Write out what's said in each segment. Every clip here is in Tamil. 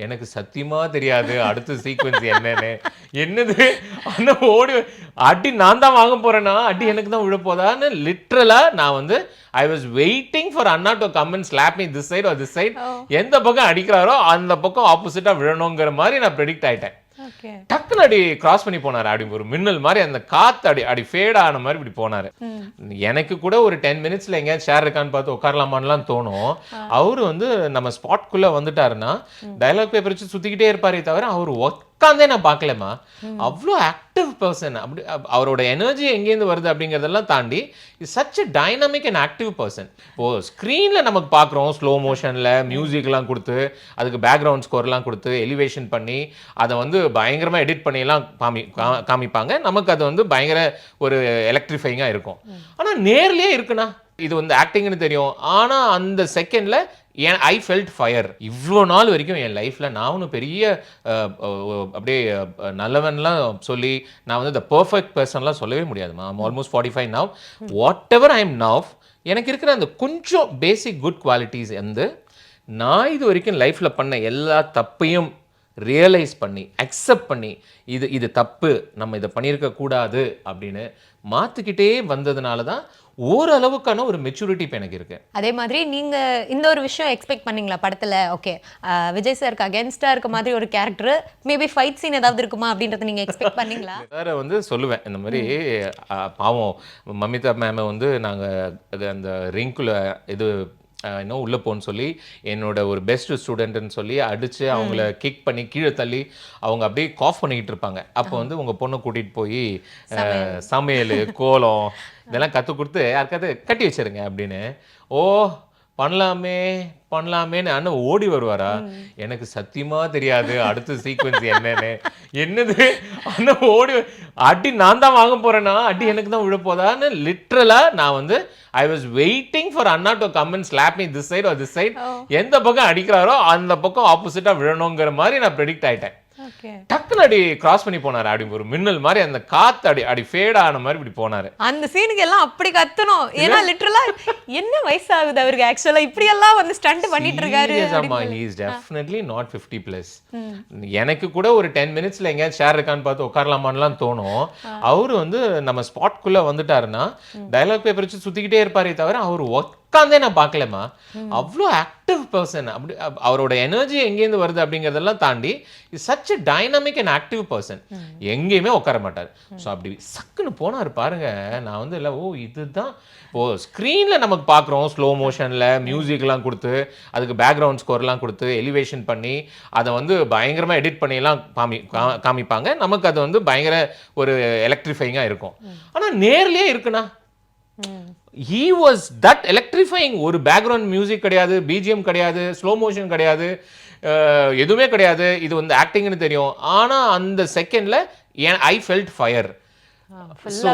எனக்கு சத்தியமா தெரியாது அடுத்த சீக்வன்ஸ் என்னது அந்த ஓடி அடி நான் தான் வாங்க போறேன்னா அடி எனக்கு தான் விழ போதான்னு லிட்ரலா நான் வந்து ஐ வாஸ் வெயிட்டிங் ஃபார் அண்ணா to come and slap me this side or this side. எந்த பக்கம் அடிக்கிறாரோ அந்த பக்கம் ஆப்போசிட்டா விழணுங்கிற மாதிரி நான் ப்ரெடிக்ட் ஆயிட்டேன். டக்குன்னு அடி கிராஸ் பண்ணி போனாரு. அப்படி ஒரு மின்னல் மாதிரி அந்த காத்து அடி ஃபேட் ஆன மாதிரி இப்படி போனாரு. எனக்கு கூட ஒரு 10 மினிட்ஸ்ல எங்கேயாவது சேர் இருக்கான்னு பார்த்து உட்காரலாமான்லாம் தோணும். அவரு வந்து நம்ம ஸ்பாட்குள்ள வந்துட்டாருன்னா டயலாக் பேப்பர் வச்சு சுத்திக்கிட்டே இருப்பாரே தவிர அவர் உட்காந்தே நான் பார்க்கலமா. அவ்வளோ ஆக்டிவ் பர்சன். அப்படி அவரோட எனர்ஜி எங்கேருந்து வருது அப்படிங்கிறதெல்லாம் தாண்டி is such a dynamic and active person. இப்போ ஸ்க்ரீனில் நமக்கு பார்க்குறோம் ஸ்லோ மோஷனில் மியூசிக்லாம் கொடுத்து அதுக்கு பேக்ரவுண்ட் ஸ்கோர்லாம் கொடுத்து எலிவேஷன் பண்ணி அதை வந்து பயங்கரமாக எடிட் பண்ணிலாம் காமிப்பாங்க. நமக்கு அது வந்து பயங்கர ஒரு எலக்ட்ரிஃபைங்காக இருக்கும். ஆனால் நேர்லேயே இருக்குண்ணா இது வந்து ஆக்டிங்னு தெரியும். ஆனால் அந்த செகண்டில் ஐ ஃபெல்ட் ஃபயர். இவ்வளோ நாள் வரைக்கும் என் லைஃப்பில் நான் ஒன்றும் பெரிய அப்படியே நல்லவன்லாம் சொல்லி நான் வந்து த பர்ஃபெக்ட் பர்சன்லாம் சொல்லவே முடியாதுமா. I'm almost 45 now. What ever I am now எனக்கு இருக்கிற அந்த கொஞ்சம் பேசிக் குட் குவாலிட்டிஸ் வந்து நான் இது வரைக்கும் லைஃப்பில் பண்ண எல்லா தப்பையும் ரியலைஸ் பண்ணி அக்செப்ட் பண்ணி இது தப்பு நம்ம இதை பண்ணியிருக்க கூடாது அப்படின்னு மாற்றிக்கிட்டே வந்ததுனால தான் ஓரளவுக்கான ஒரு மெச்சூரிட்டி இப்போ எனக்கு இருக்கு. அதே மாதிரி நீங்க இந்த ஒரு விஷயம் எக்ஸ்பெக்ட் பண்ணீங்களா படத்துல? ஓகே, விஜய் சாருக்கு அகேன்ஸ்டா இருக்க மாதிரி ஒரு கேரக்டர், மேபி ஃபைட் சீன் ஏதாவது இருக்குமா அப்படின்றத நீங்க எக்ஸ்பெக்ட் பண்ணீங்களா? வேற வந்து சொல்லுவேன் இந்த மாதிரி பாவம் மமிதா மேமை வந்து நாங்கள் அந்த ரிங்குல இது இன்னும் உள்ளே போன்னு சொல்லி என்னோட ஒரு பெஸ்ட் ஸ்டூடெண்ட்னு சொல்லி அடித்து அவங்கள கிக் பண்ணி கீழே தள்ளி அவங்க அப்படியே காஃப் பண்ணிக்கிட்டு இருப்பாங்க. அப்போ வந்து உங்கள் பொண்ணை கூட்டிகிட்டு போய் சமையல் கோலம் இதெல்லாம் கற்றுக் கொடுத்து யாருக்காவது கட்டி வச்சிருங்க அப்படின்னு. ஓ பண்ணலாமேன்னு அண்ணன் ஓடி வருவாரா. எனக்கு சத்தியமா தெரியாது அடுத்த சீக்வன்ஸ் என்னது அண்ணன் ஓடி அடி நான் தான் வாங்க போறேன்னா அடி எனக்கு தான் விழ போதான்னு லிட்ரலா நான் வந்து ஐ வாஸ் வெயிட்டிங் ஃபார் அண்ணா to come and slap me this side or this side. எந்த பக்கம் அடிக்கிறாரோ அந்த பக்கம் ஆப்போசிட்டா விழணுங்கிற மாதிரி நான் ப்ரெடிக்ட் ஆயிட்டேன். டக்குன்னு அடி கிராஸ் பண்ணி போனாரு. அப்படி ஒரு மின்னல் மாதிரி அந்த காத்து அடி ஃபேட் ஆன மாதிரி இப்படி போனாரு. அந்த சீனுக்கு எல்லாம் அப்படி கத்தணும். ஏன்னா லிட்டரலா என்ன வயசாகுது அவருக்கு ஆக்சுவலா இப்படி எல்லாம் வந்து ஸ்டண்ட் பண்ணிட்டு இருக்காரு. he is definitely not 50+. எனக்கு கூட ஒரு 10 மினிட்ஸ்ல எங்கேயாவது சேர் இருக்கான்னு பார்த்து உட்காரலாமான்லாம் தோணும். அவரு வந்து நம்ம ஸ்பாட்குள்ள வந்துட்டாருன்னா டயலாக் பேப்பர் வச்சு சுத்திக்கிட்டே இருப்பாரே தவிர அவர் உட்காந்தே நான் பார்க்கலமா. அவ்வளோ ஆக்டிவ் பர்சன். அப்படி அவரோட எனர்ஜி எங்கேருந்து வருது அப்படிங்கிறதெல்லாம் தாண்டி is such a dynamic and active person. எங்கேயுமே உட்கார மாட்டார். ஸோ அப்படி சக்குன்னு போனார் பாருங்க. நான் வந்து இல்லை இதுதான் இப்போ ஸ்க்ரீனில் நமக்கு பார்க்குறோம் ஸ்லோ மோஷனில் மியூசிக்லாம் கொடுத்து அதுக்கு பேக்ரவுண்ட் ஸ்கோர்லாம் கொடுத்து எலிவேஷன் பண்ணி அதை வந்து பயங்கரமாக எடிட் பண்ணிலாம் காமிப்பாங்க. நமக்கு அது வந்து பயங்கர ஒரு எலக்ட்ரிஃபைங்காக இருக்கும். ஆனால் நேர்லேயே இருக்குண்ணா he was that electrifying. ஒரு பேக்ரவுண்ட் மியூசிக் கிடையாது, பிஜிஎம் கிடையாது, ஸ்லோ மோஷன் கிடையாது, எதுவுமே கிடையாது. இது வந்து ஆக்டிங்னு தெரியும். ஆனால் அந்த செகண்டில் ஐ ஃபெல்ட் ஃபயர். ஸோ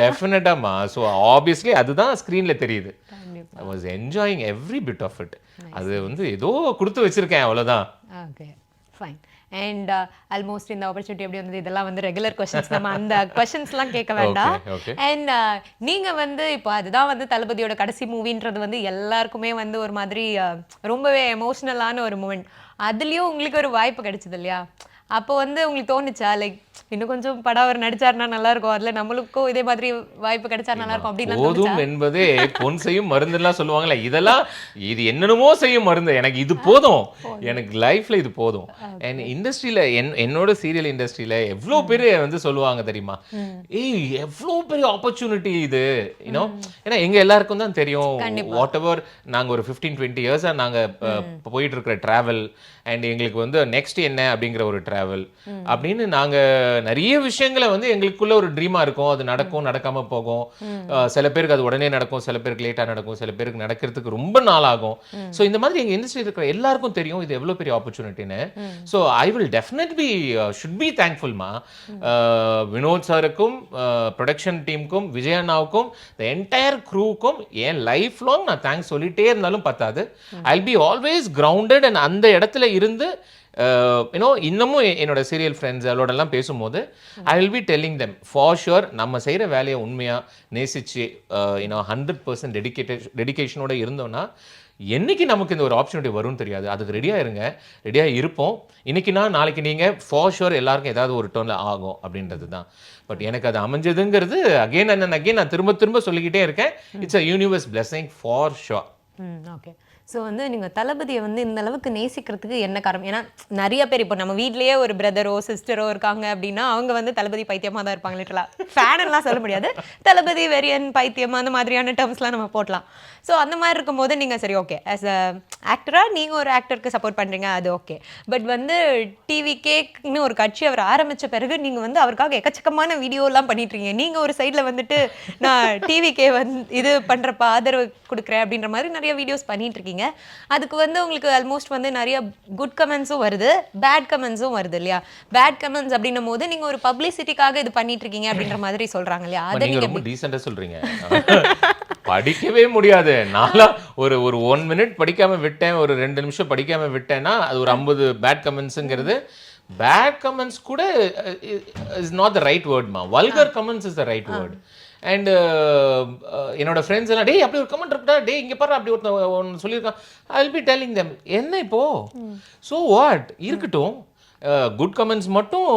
டெஃபினட்டாமா. ஸோ ஆப்வியஸ்லி அதுதான் ஸ்க்ரீனில் தெரியுது. I was enjoying every bit of it. அது வந்து ஏதோ கொடுத்து வச்சிருக்கேன் அவ்வளோதான். Okay fine. அண்ட் ஆல்மோஸ்ட் இந்த ஆப்பர்ச்சுனிட்டி எப்படி வந்தது இதெல்லாம் வந்து ரெகுலர் கொஸ்டின்ஸ், நம்ம அந்த கொஸ்டின்ஸ்லாம் கேட்க வேண்டாம். அண்ட் நீங்கள் வந்து இப்போ அதுதான் வந்து தளபதியோட கடைசி மூவின்றது வந்து எல்லாருக்குமே வந்து ஒரு மாதிரி ரொம்பவே எமோஷ்னலான ஒரு மூமெண்ட். அதுலேயும் உங்களுக்கு ஒரு வாய்ப்பு கிடைச்சது இல்லையா? அப்போ வந்து உங்களுக்கு தோணுச்சா லைக் இன்னும் கொஞ்சம் படம் அவர் நடிச்சாருன்னா நல்லா இருக்கும், அதுல நம்மளுக்கும் இதே மாதிரி வாய்ப்பு கிடைச்சா நல்லா இருக்கும் அப்படின்னு? போதும் என்பதே பொன் செய்யும் மருந்துலாம் சொல்லுவாங்கல்ல, இதெல்லாம் இது என்னென்னமோ செய்யும் மருந்து, எனக்கு இது போதும், எனக்கு லைஃப்ல இது போதும். அண்ட் இண்டஸ்ட்ரியில என்னோட சீரியல் இண்டஸ்ட்ரியில எவ்வளோ பேர் வந்து சொல்லுவாங்க தெரியுமா, ஏய் எவ்வளோ பெரிய ஆப்பர்ச்சுனிட்டி இது, யூனோ. ஏன்னா எங்க எல்லாருக்கும் தான் தெரியும் வாட் எவர் நாங்க ஒரு 15-20 இயர்ஸா நாங்க போயிட்டு இருக்கிற டிராவல் அண்ட் எங்களுக்கு வந்து நெக்ஸ்ட் என்ன அப்படிங்கிற ஒரு டிராவல் அப்படின்னு நாங்க நிறைய விஷயங்களை வந்து எங்களுக்குள்ள ஒரு ட்ரீமா இருக்கும். அது நடக்கும், நடக்காம போகும். சில பேருக்கு அது உடனே நடக்கும், சில பேருக்கு லேட்டா நடக்கும், சில பேருக்கு நடக்கிறதுக்கு ரொம்ப நாள் ஆகும். ஸோ இந்த மாதிரி எங்க இண்டஸ்ட்ரி இருக்கிற எல்லாருக்கும் தெரியும் இது எவ்வளவு பெரிய ஆப்பர்ச்சுனிட்டின்னு. So I will definitely should be தேங்க்ஃபுல்மா. வினோத் சாருக்கும் ப்ரொடக்ஷன் டீமுக்கும் விஜய் அண்ணாவுக்கும் த என்டையர் க்ரூவுக்கும் என் லைஃப் லாங் நான் தேங்க்ஸ் சொல்லிட்டே இருந்தாலும் பத்தாது. I will be always grounded and அந்த இடத்துல இருந்து யூனோ இன்னமும் என்னோட சீரியல் ஃப்ரெண்ட்ஸ் அவளோடலாம் பேசும்போது ஐ will be telling them for sure நம்ம செய்கிற வேலையை உண்மையாக நேசிச்சு யூனோ 100% டெடிகேஷனோட இருந்தோம்னா என்னைக்கு நமக்கு இந்த ஒரு ஆப்பர்ச்சுனிட்டி வரும்னு தெரியாது. அதுக்கு ரெடியாக இருங்க, ரெடியாக இருப்போம். இன்னைக்குனா நாளைக்கு நீங்கள் ஃபார் ஷுர் எல்லாருக்கும் ஏதாவது ஒரு டர்னில் ஆகும் அப்படின்றது தான். பட் எனக்கு அது அமைஞ்சதுங்கிறது அகெயின் அண்ட் அகெயின் நான் திரும்ப திரும்ப சொல்லிக்கிட்டே இருக்கேன். It's a universe blessing for sure. Okay. So வந்து நீங்கள் தளபதியை வந்து இந்த அளவுக்கு நேசிக்கிறதுக்கு என்ன காரணம்? ஏன்னா நிறைய பேர் இப்போ நம்ம வீட்லேயே ஒரு பிரதரோ சிஸ்டரோ இருக்காங்க அப்படின்னா அவங்க வந்து தளபதி பைத்தியமாக தான் இருப்பாங்க. லிட்டரலாக ஃபேனெல்லாம் சொல்ல முடியாது, தளபதி வெறியன் பைத்தியம் அந்த மாதிரியான டேர்ம்ஸ்லாம் நம்ம போடலாம். ஸோ அந்த மாதிரி இருக்கும்போது நீங்கள் சரி ஓகே ஆஸ் அ ஆக்டராக நீங்கள் ஒரு ஆக்டருக்கு சப்போர்ட் பண்ணுறீங்க, அது ஓகே. பட் வந்து டிவி கேக்னு ஒரு கட்சி அவர் ஆரம்பித்த பிறகு நீங்கள் வந்து அவருக்காக எக்கச்சக்கமான வீடியோலாம் பண்ணிட்டுருக்கீங்க. நீங்கள் ஒரு சைடில் வந்துட்டு நான் டிவிக்கே இது பண்ணுறப்ப ஆதரவு கொடுக்குறேன் அப்படின்ற மாதிரி நிறைய வீடியோஸ் பண்ணிட்டு இருக்கீங்க. அதுக்கு வந்து உங்களுக்கு ஆல்மோஸ்ட் வந்து நிறைய குட் கமெண்ட்ஸும் வருது, பேட் கமெண்ட்ஸும் வருது இல்லையா? பேட் கமெண்ட்ஸ் அப்படின்னும் போது நீங்க ஒரு பப்ளிசிட்டிக்காக இது பண்ணிட்டு இருக்கீங்க அப்படின்ற மாதிரி சொல்றாங்க இல்லையா? அதை நீங்க நீங்க ரொம்ப டீசெண்டா சொல்றீங்க. படிக்கவே முடியாது. நான்லாம் ஒரு 1 மினிட் படிக்காம விட்டேன், ஒரு 2 நிமிஷம் படிக்காம விட்டேன்னா அது ஒரு 50 பேட் கமெண்ட்ஸ்ங்கிறது. பேட் கமெண்ட்ஸ் கூட இஸ் நாட் த ரைட் வேர்ட்மா. Vulgar comments is the right word. And என்னோட ஃப்ரெண்ட்ஸ் எல்லாம் டேய் அப்படி ஒரு கமெண்ட் இருக்குடா, டேய் இங்கே பாரு அப்படி ஒன்று சொல்லியிருக்கான். ஐ வில் பி டெல்லிங் தெம் என்ன இப்போ ஸோ வாட் இருக்கட்டும். குட் கமெண்ட்ஸ் மட்டும்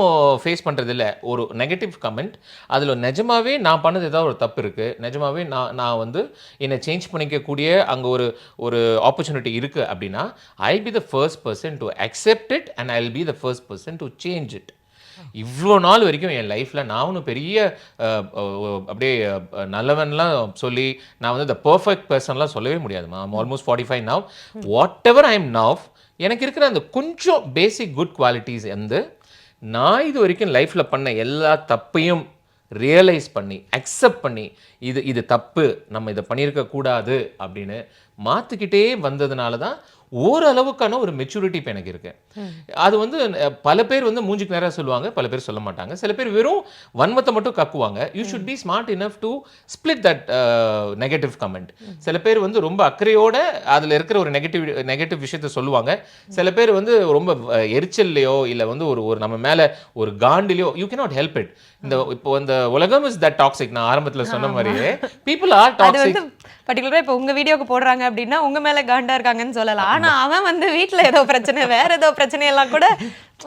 ஃபேஸ் பண்ணுறது இல்லை, ஒரு நெகட்டிவ் கமெண்ட் அதில் நிஜமாவே நான் பண்ணது ஏதாவது ஒரு தப்பு இருக்குது, நிஜமாவே நான் வந்து என்னை சேஞ்ச் பண்ணிக்கக்கூடிய அங்கே ஒரு ஆப்பர்ச்சுனிட்டி இருக்குது அப்படின்னா I be the first person to accept it and I will be the first person to change it. இவ்வளோ நாள் வரைக்கும் என் லைஃப்பில் நான் ஒன்றும் பெரிய அப்படியே நல்லவன்லாம் சொல்லி நான் வந்து த பர்ஃபெக்ட் பர்சன்லாம் சொல்லவே முடியாதுமா. I'm almost 45 now. What ever I am now, எனக்கு இருக்கிற அந்த கொஞ்சம் பேசிக் குட் குவாலிட்டிஸ் வந்து நான் இது வரைக்கும் லைஃப்பில் பண்ண எல்லா தப்பையும் ரியலைஸ் பண்ணி அக்செப்ட் பண்ணி இது தப்பு, நம்ம இதை பண்ணியிருக்க கூடாது அப்படின்னு மாற்றிக்கிட்டே வந்ததுனால தான் ஓரளவுக்கான ஒரு மெச்சூரிட்டி இப்போ எனக்கு இருக்கு. அது வந்து பல பேர் வந்து மூஞ்சிக்கு நேராக சொல்லுவாங்க, பல பேர் சொல்ல மாட்டாங்க. சில பேர் வெறும் வன்மத்தை மட்டும் கக்குவாங்க. You should be smart enough to split that negative comment. சில பேர் வந்து ரொம்ப அக்கறையோட அதில் இருக்கிற ஒரு நெகட்டிவ் விஷயத்த சொல்லுவாங்க. சில பேர் வந்து ரொம்ப எரிச்சல்லையோ இல்லை வந்து ஒரு நம்ம மேலே ஒரு காண்டிலையோ யூ கேனாட் ஹெல்ப் இட். இப்போ இந்த உலகம் இஸ் தட் டாக்ஸிக். நான் ஆரம்பத்தில் சொன்ன மாதிரியே பீப்புள் ஆர் டாக்ஸிக். பர்டிகுலரா இப்போ உங்க வீடியோக்கு போடுறாங்க அப்படின்னா உங்க மேல காண்டா இருக்காங்கன்னு சொல்லலாம். ஆனா அவன் வந்து வீட்டுல ஏதோ பிரச்சனை வேற ஏதோ பிரச்சனை எல்லாம் கூட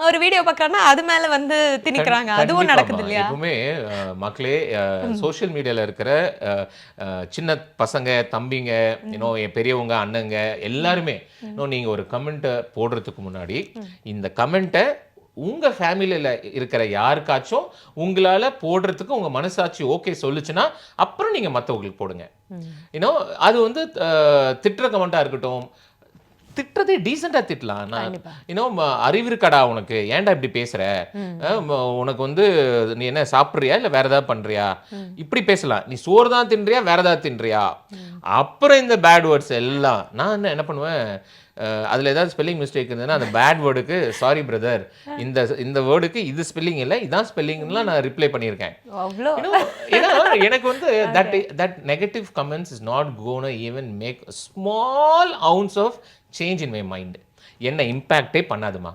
ஒரு வீடியோ பார்க்கறானா அது மேல வந்து திணிக்கிறாங்க. அதுவும் நடக்குது இல்லையா? எப்பவுமே மக்களே சோஷியல் மீடியால இருக்கிற சின்ன பசங்க தம்பிங்க என் பெரியவங்க அண்ணங்க எல்லாருமே நீங்க ஒரு கமெண்ட் போடுறதுக்கு முன்னாடி இந்த கமெண்ட்டை உங்க ஃபேமிலியில இருக்கிற யாருக்காச்சும் உங்களால போடுறதுக்கு உங்க மனசாட்சி ஓகே சொல்லுச்சுன்னா அப்புறம் நீங்க மற்றவங்களுக்கு போடுங்க. அது வந்து திட்டுற கமெண்டா இருக்கட்டும், திட்டுறதே டீசெண்டா திட்டலாம். அறிவு இருக்கடா உனக்கு, ஏன்டா இப்படி பேசுற, உனக்கு வந்து நீ என்ன சாப்பிட்றியா இல்லை வேற ஏதாவது பண்றியா, இப்படி பேசலாம். நீ சோறு தான் தின்றியா வேற ஏதாவது தின்றியா. அப்புறம் இந்த பேட் வேர்ட்ஸ் எல்லாம் நான் என்ன பண்ணுவேன், அதில் ஏதாவது ஸ்பெல்லிங் மிஸ்டேக் இருந்ததுன்னா அந்த பேட் வேர்டுக்கு சாரி பிரதர், இந்த வேர்டுக்கு இது ஸ்பெல்லிங் இல்லை இதான் ஸ்பெல்லிங்லாம் நான் ரிப்ளை பண்ணியிருக்கேன். ஏன்னா எனக்கு வந்து that negative comments is not gonna even make small ounce of change in my mind. என்ன இம்பேக்டே பண்ணாதுமா.